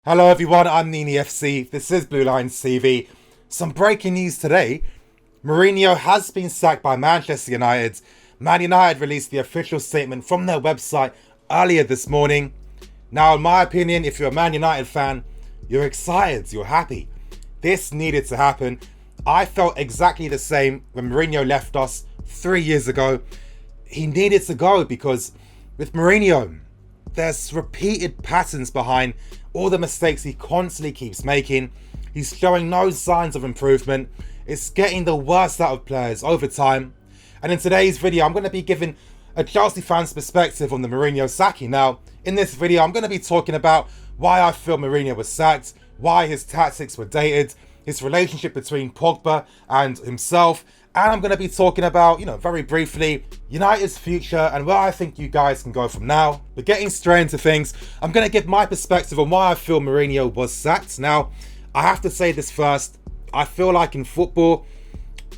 Hello everyone, I'm Nini FC. This is Blue Lines TV. Some breaking news today. Mourinho has been sacked by Manchester United. Man United released the official statement from their website earlier this morning. Now, in my opinion, if you're a Man United fan, you're excited, you're happy. This needed to happen. I felt exactly the same when Mourinho left us 3 years ago. He needed to go because with Mourinho, there's repeated patterns behind all the mistakes he constantly keeps making. He's showing no signs of improvement. It's getting the worst out of players over time. And in today's video, I'm going to be giving a Chelsea fan's perspective on the Mourinho sacking. Now, in this video, I'm going to be talking about why I feel Mourinho was sacked, why his tactics were dated, his relationship between Pogba and himself, and I'm going to be talking about, very briefly, United's future and where I think you guys can go from now. But getting straight into things, I'm going to give my perspective on why I feel Mourinho was sacked. Now, I have to say this first. I feel like in football,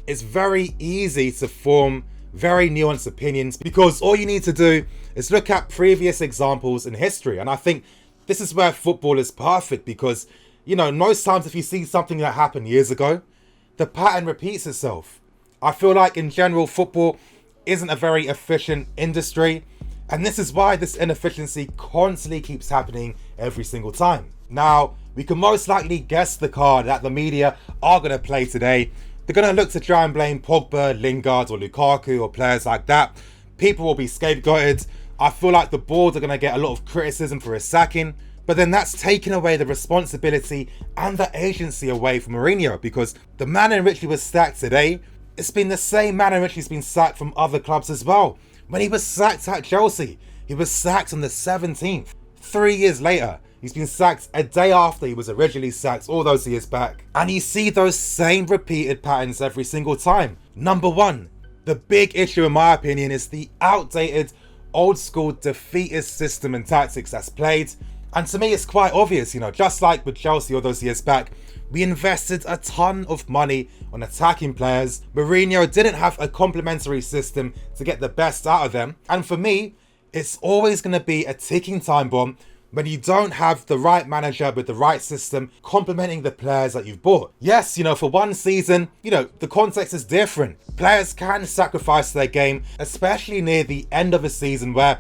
it's very easy to form very nuanced opinions because all you need to do is look at previous examples in history. And I think this is where football is perfect because, most times if you see something that happened years ago, the pattern repeats itself. I feel like in general, football isn't a very efficient industry. And this is why this inefficiency constantly keeps happening every single time. Now, we can most likely guess the card that the media are going to play today. They're going to look to try and blame Pogba, Lingard or Lukaku or players like that. People will be scapegoated. I feel like the board are going to get a lot of criticism for his sacking. But then that's taken away the responsibility and the agency away from Mourinho because the manner in which he was sacked today, it's been the same manner in which he's been sacked from other clubs as well. When he was sacked at Chelsea, he was sacked on the 17th. 3 years later, he's been sacked a day after he was originally sacked all those years back. And you see those same repeated patterns every single time. Number one, the big issue in my opinion is the outdated, old school defeatist system and tactics that's played. And to me, it's quite obvious, just like with Chelsea all those years back, we invested a ton of money on attacking players. Mourinho didn't have a complementary system to get the best out of them. And for me, it's always going to be a ticking time bomb when you don't have the right manager with the right system complementing the players that you've bought. Yes, for one season, the context is different. Players can sacrifice their game, especially near the end of a season where,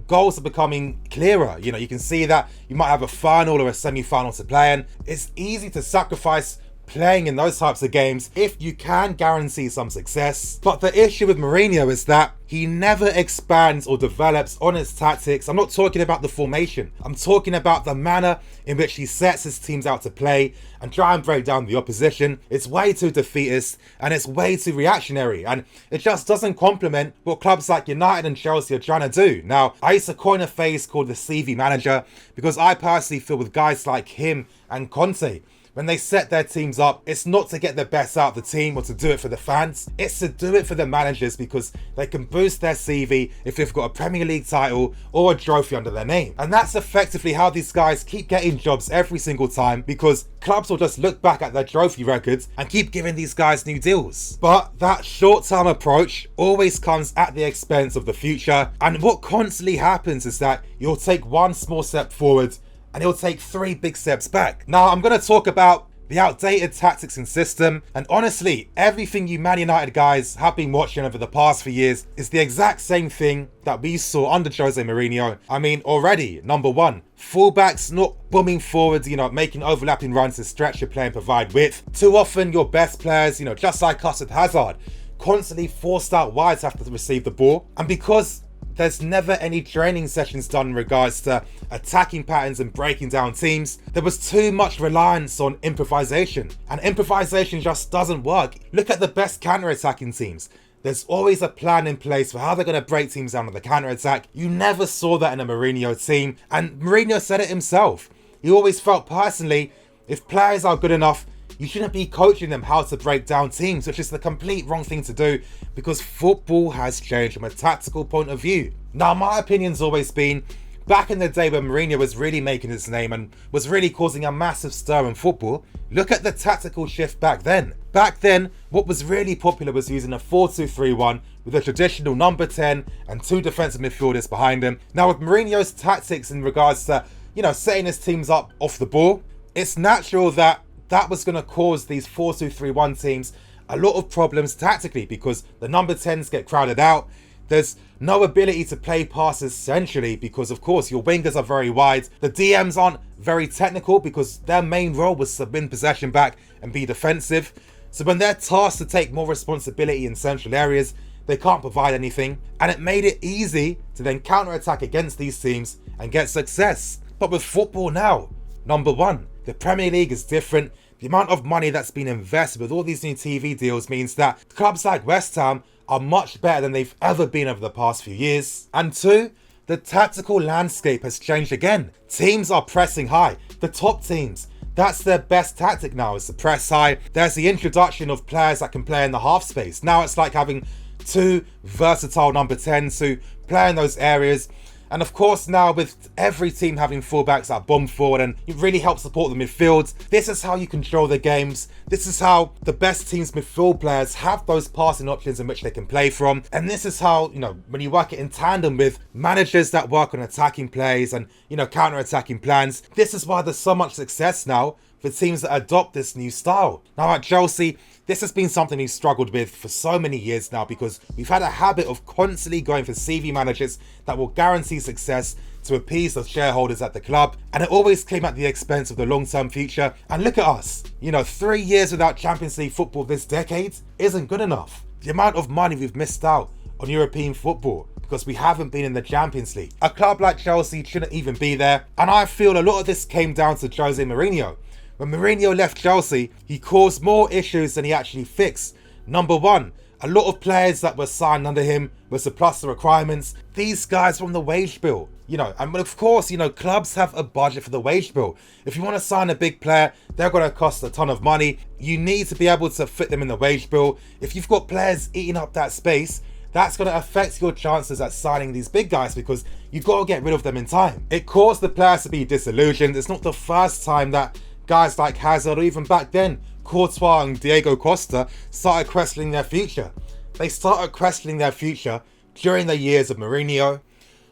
goals are becoming clearer. You can see that you might have a final or a semi-final to play in. It's easy to sacrifice playing in those types of games if you can guarantee some success. But the issue with Mourinho is that he never expands or develops on his tactics. I'm not talking about the formation. I'm talking about the manner in which he sets his teams out to play and try and break down the opposition. It's way too defeatist and it's way too reactionary, and it just doesn't complement what clubs like United and Chelsea are trying to do. Now, I used to coin a phrase called the CV manager because I personally feel with guys like him and Conte, when they set their teams up, it's not to get the best out of the team or to do it for the fans. It's to do it for the managers because they can boost their CV if they've got a Premier League title or a trophy under their name. And that's effectively how these guys keep getting jobs every single time because clubs will just look back at their trophy records and keep giving these guys new deals. But that short-term approach always comes at the expense of the future. And what constantly happens is that you'll take one small step forward and he'll take 3 big steps back. Now, I'm going to talk about the outdated tactics and system. And honestly, everything you Man United guys have been watching over the past few years is the exact same thing that we saw under Jose Mourinho. I mean, already, number one, fullbacks not booming forwards, making overlapping runs to stretch your play and provide width. Too often, your best players, just like us with Hazard, constantly forced out wide to have to receive the ball. And because there's never any training sessions done in regards to attacking patterns and breaking down teams, there was too much reliance on improvisation. And improvisation just doesn't work. Look at the best counter-attacking teams. There's always a plan in place for how they're going to break teams down on the counter-attack. You never saw that in a Mourinho team. And Mourinho said it himself. He always felt personally, if players are good enough, you shouldn't be coaching them how to break down teams, which is the complete wrong thing to do because football has changed from a tactical point of view. Now, my opinion's always been, back in the day when Mourinho was really making his name and was really causing a massive stir in football, look at the tactical shift back then. Back then, what was really popular was using a 4-2-3-1 with a traditional number 10 and 2 defensive midfielders behind him. Now, with Mourinho's tactics in regards to setting his teams up off the ball. It's natural that that was going to cause these 4-2-3-1 teams a lot of problems tactically, because the number 10s get crowded out. There's no ability to play passes centrally because, of course, your wingers are very wide. The DMs aren't very technical because their main role was to win possession back and be defensive. So when they're tasked to take more responsibility in central areas, they can't provide anything. And it made it easy to then counter-attack against these teams and get success. But with football now, number one, the Premier League is different. The amount of money that's been invested with all these new TV deals means that clubs like West Ham are much better than they've ever been over the past few years. And two, the tactical landscape has changed again. Teams are pressing high. The top teams, that's their best tactic now, is to press high. There's the introduction of players that can play in the half space. Now it's like having two versatile number 10s who play in those areas. And of course, now with every team having fullbacks that bomb forward, and it really helps support the midfield. This is how you control the games. This is how the best teams' midfield players have those passing options in which they can play from. And this is how, when you work it in tandem with managers that work on attacking plays and, counter-attacking plans, this is why there's so much success now for teams that adopt this new style. Now at Chelsea, this has been something we've struggled with for so many years now, because we've had a habit of constantly going for CV managers that will guarantee success to appease the shareholders at the club, and it always came at the expense of the long-term future. And look at us, 3 years without Champions League football this decade isn't good enough. The amount of money we've missed out on European football because we haven't been in the Champions League. A club like Chelsea shouldn't even be there, and I feel a lot of this came down to Jose Mourinho. When Mourinho left Chelsea, he caused more issues than he actually fixed. Number one, a lot of players that were signed under him were surplus the requirements. These guys were on the wage bill, and of course, clubs have a budget for the wage bill. If you want to sign a big player, they're going to cost a ton of money. You need to be able to fit them in the wage bill. If you've got players eating up that space, that's going to affect your chances at signing these big guys, because you've got to get rid of them in time. It caused the players to be disillusioned. It's not the first time that guys like Hazard, or even back then, Courtois and Diego Costa, started questioning their future. They started questioning their future during the years of Mourinho.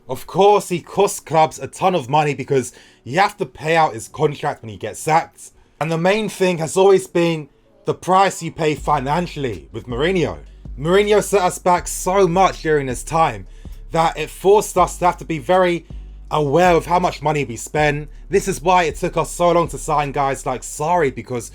Of course, he cost clubs a ton of money because you have to pay out his contract when he gets sacked. And the main thing has always been the price you pay financially with Mourinho. Mourinho set us back so much during his time that it forced us to have to be very aware of how much money we spend. This is why it took us so long to sign guys like Sarri, because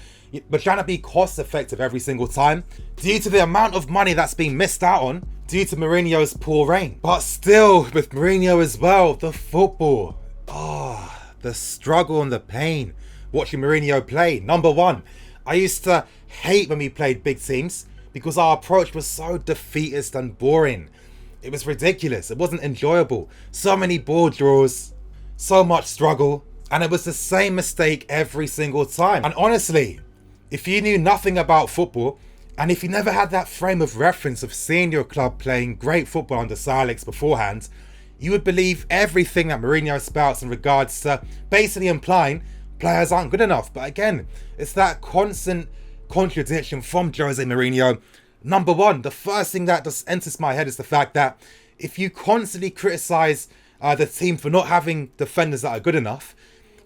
we're trying to be cost effective every single time due to the amount of money that's been missed out on due to Mourinho's poor reign. But still, with Mourinho as well, the football, the struggle and the pain watching Mourinho play. Number one, I used to hate when we played big teams because our approach was so defeatist and boring. It was ridiculous. It wasn't enjoyable. So many ball draws, so much struggle, and it was the same mistake every single time. And honestly, if you knew nothing about football, and if you never had that frame of reference of seeing your club playing great football under Sir Alex beforehand, you would believe everything that Mourinho spouts in regards to basically implying players aren't good enough. But again, it's that constant contradiction from Jose Mourinho. Number one, the first thing that just enters my head is the fact that if you constantly criticize the team for not having defenders that are good enough,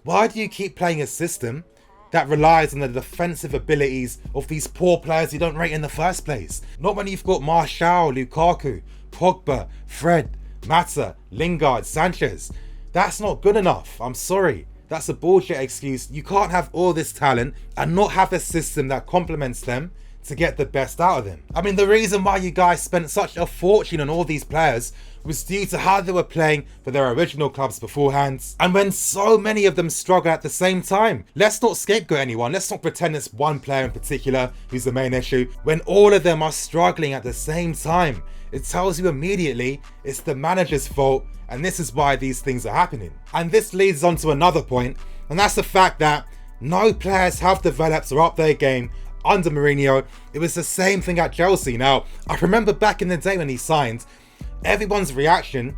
why do you keep playing a system that relies on the defensive abilities of these poor players you don't rate in the first place? Not when you've got Martial, Lukaku, Pogba, Fred, Mata, Lingard, Sanchez. That's not good enough. I'm sorry. That's a bullshit excuse. You can't have all this talent and not have a system that complements them to get the best out of them. I mean, the reason why you guys spent such a fortune on all these players was due to how they were playing for their original clubs beforehand, and when so many of them struggle at the same time. Let's not scapegoat anyone. Let's not pretend it's one player in particular who's the main issue when all of them are struggling at the same time. It tells you immediately it's the manager's fault, and this is why these things are happening. And this leads on to another point, and that's the fact that no players have developed or upped their game under Mourinho. It was the same thing at Chelsea. Now, I remember back in the day when he signed, everyone's reaction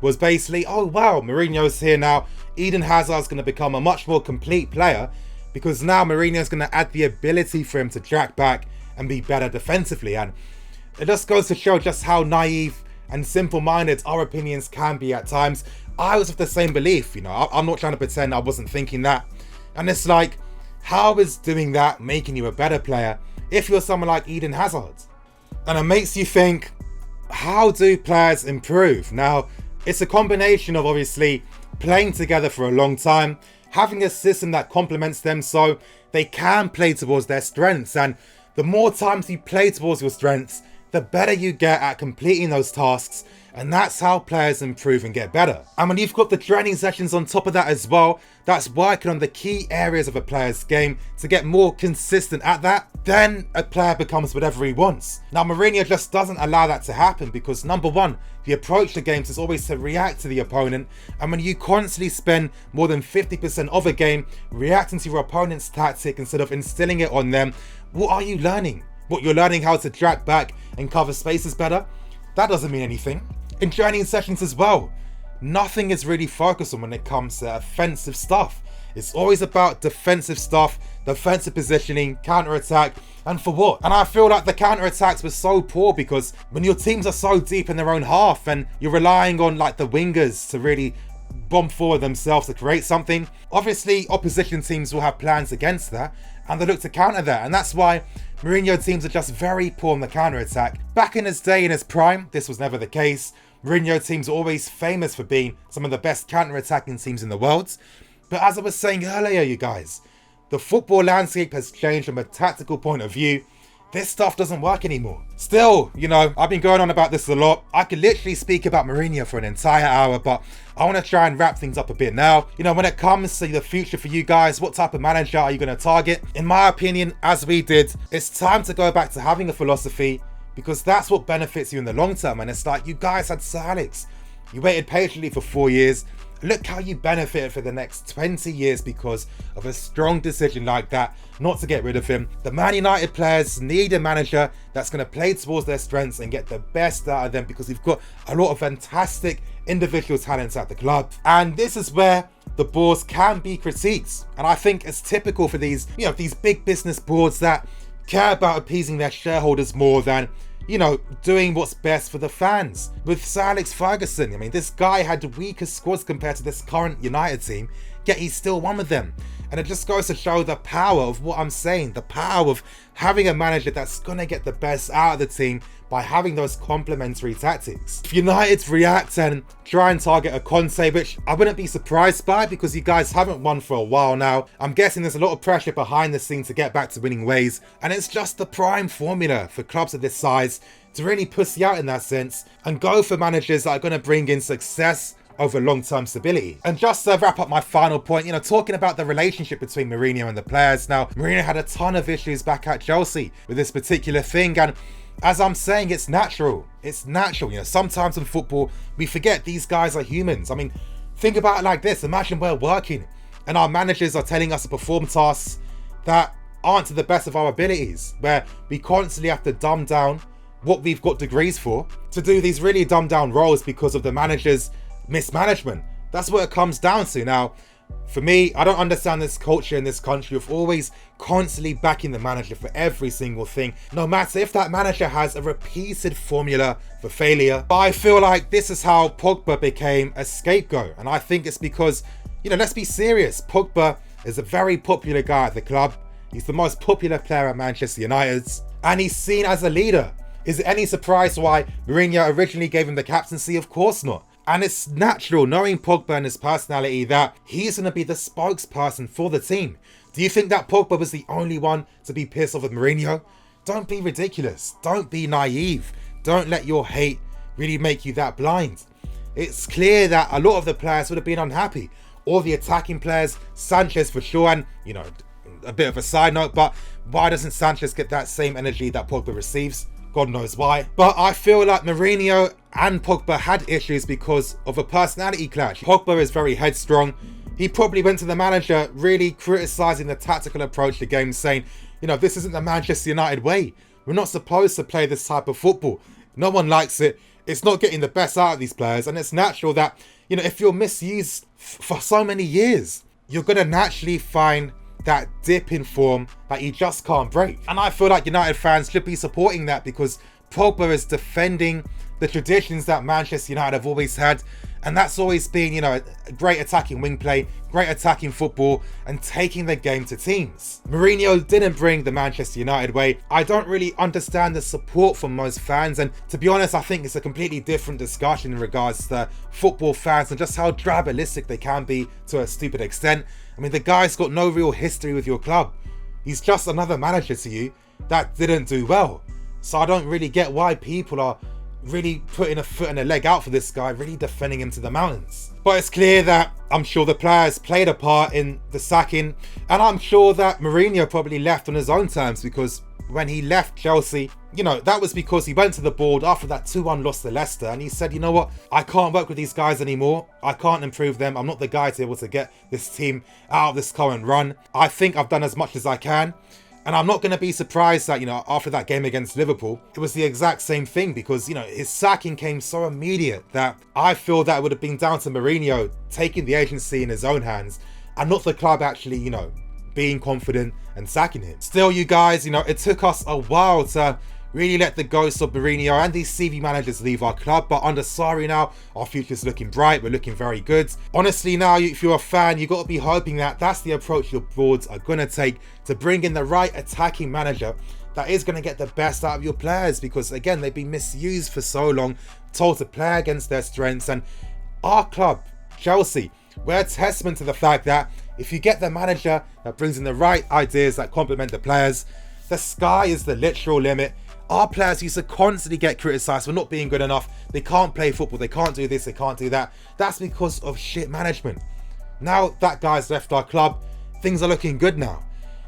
was basically, oh wow, Mourinho's here now. Eden Hazard's going to become a much more complete player because now Mourinho's going to add the ability for him to track back and be better defensively. And it just goes to show just how naive and simple-minded our opinions can be at times, I was of the same belief. I'm not trying to pretend I wasn't thinking that. And it's like, how is doing that making you a better player if you're someone like Eden Hazard? And it makes you think, how do players improve? Now, it's a combination of obviously playing together for a long time, having a system that complements them so they can play towards their strengths. And the more times you play towards your strengths, the better you get at completing those tasks. And that's how players improve and get better. And when you've got the training sessions on top of that as well, that's working on the key areas of a player's game to get more consistent at that, then a player becomes whatever he wants. Now, Mourinho just doesn't allow that to happen because, number one, the approach to games is always to react to the opponent. And when you constantly spend more than 50% of a game reacting to your opponent's tactic instead of instilling it on them, what are you learning? What, you're learning how to track back and cover spaces better? That doesn't mean anything. In training sessions as well, nothing is really focused on when it comes to offensive stuff. It's always about defensive stuff, defensive positioning, counter-attack, and for what? And I feel like the counter-attacks were so poor because when your teams are so deep in their own half and you're relying on like the wingers to really bomb forward themselves to create something, obviously opposition teams will have plans against that and they look to counter that. And that's why Mourinho teams are just very poor on the counter-attack. Back in his day, in his prime, this was never the case. Mourinho teams are always famous for being some of the best counter-attacking teams in the world. But as I was saying earlier, you guys, the football landscape has changed from a tactical point of view. This stuff doesn't work anymore. Still, I've been going on about this a lot. I could literally speak about Mourinho for an entire hour, but I want to try and wrap things up a bit now. When it comes to the future for you guys, what type of manager are you going to target? In my opinion, as we did, it's time to go back to having a philosophy because that's what benefits you in the long term. And it's like, you guys had Sir Alex. You waited patiently for 4 years. Look how you benefited for the next 20 years because of a strong decision like that, not to get rid of him. The Man United players need a manager that's going to play towards their strengths and get the best out of them because we've got a lot of fantastic individual talents at the club. And this is where the boards can be critiqued. And I think it's typical for these big business boards that care about appeasing their shareholders more than doing what's best for the fans. With Sir Alex Ferguson, this guy had weaker squads compared to this current United team, yet he still won with them. And it just goes to show the power of what I'm saying, the power of having a manager that's going to get the best out of the team by having those complementary tactics. If United react and try and target a Conte, which I wouldn't be surprised by because you guys haven't won for a while now, I'm guessing there's a lot of pressure behind the scenes to get back to winning ways, and it's just the prime formula for clubs of this size to really pussy out in that sense and go for managers that are going to bring in success over long-term stability. And just to wrap up my final point, talking about the relationship between Mourinho and the players. Now, Mourinho had a ton of issues back at Chelsea with this particular thing, and as I'm saying, it's natural. It's natural. Sometimes in football, we forget these guys are humans. Think about it like this. Imagine we're working and our managers are telling us to perform tasks that aren't to the best of our abilities, where we constantly have to dumb down what we've got degrees for to do these really dumbed down roles because of the manager's mismanagement. That's what it comes down to. Now, for me, I don't understand this culture in this country of always constantly backing the manager for every single thing, no matter if that manager has a repeated formula for failure. But I feel like this is how Pogba became a scapegoat, and I think it's because, let's be serious, Pogba is a very popular guy at the club. He's the most popular player at Manchester United, and he's seen as a leader. Is it any surprise why Mourinho originally gave him the captaincy? Of course not. And it's natural, knowing Pogba and his personality, that he's going to be the spokesperson for the team. Do you think that Pogba was the only one to be pissed off with Mourinho? Don't be ridiculous. Don't be naive. Don't let your hate really make you that blind. It's clear that a lot of the players would have been unhappy. All the attacking players, Sanchez for sure, and, a bit of a side note, but why doesn't Sanchez get that same energy that Pogba receives? God knows why. But I feel like Mourinho and Pogba had issues because of a personality clash. Pogba is very headstrong. He probably went to the manager really criticising the tactical approach to games, saying, this isn't the Manchester United way. We're not supposed to play this type of football. No one likes it. It's not getting the best out of these players. And it's natural that, if you're misused for so many years, you're going to naturally find that dip in form that you just can't break. And I feel like United fans should be supporting that because Pogba is defending the traditions that Manchester United have always had, and that's always been, you know, great attacking wing play, great attacking football, and taking the game to teams. Mourinho didn't bring the Manchester United way. I don't really understand the support from most fans, and to be honest, I think it's a completely different discussion in regards to football fans and just how tribalistic they can be to a stupid extent. I mean, the guy's got no real history with your club. He's just another manager to you that didn't do well. So I don't really get why people are really putting a foot and a leg out for this guy, really defending him to the mountains. But it's clear that I'm sure the players played a part in the sacking, and I'm sure that Mourinho probably left on his own terms, because when he left Chelsea, you know, that was because he went to the board after that 2-1 loss to Leicester, and he said, you know what, I can't work with these guys anymore. I can't improve them. I'm not the guy to be able to get this team out of this current run. I think I've done as much as I can. And I'm not going to be surprised that, you know, after that game against Liverpool, it was the exact same thing, because, you know, his sacking came so immediate that I feel that it would have been down to Mourinho taking the agency in his own hands and not the club actually, you know, being confident and sacking him. Still, you guys, you know, it took us a while to really let the ghosts of Mourinho and these CV managers leave our club, but under Sarri now, our future's looking bright. We're looking very good. Honestly, now, if you're a fan, you've got to be hoping that that's the approach your boards are going to take to bring in the right attacking manager that is going to get the best out of your players, because again, they've been misused for so long, told to play against their strengths. And our club, Chelsea, we're a testament to the fact that if you get the manager that brings in the right ideas that complement the players, the sky is the literal limit. Our players used to constantly get criticised for not being good enough. They can't play football, they can't do this, they can't do that. That's because of shit management. Now that guy's left our club, things are looking good now.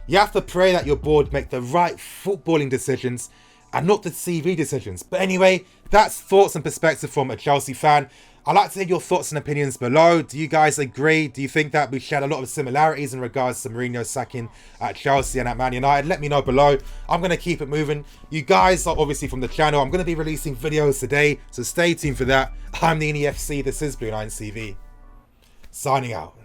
You have to pray that your board make the right footballing decisions and not the CV decisions. But anyway, that's thoughts and perspective from a Chelsea fan. I'd like to hear your thoughts and opinions below. Do you guys agree? Do you think that we shared a lot of similarities in regards to Mourinho's sacking at Chelsea and at Man United? Let me know below. I'm going to keep it moving. You guys are obviously from the channel. I'm going to be releasing videos today, so stay tuned for that. I'm the NEFC. This is Blue Line CV. Signing out.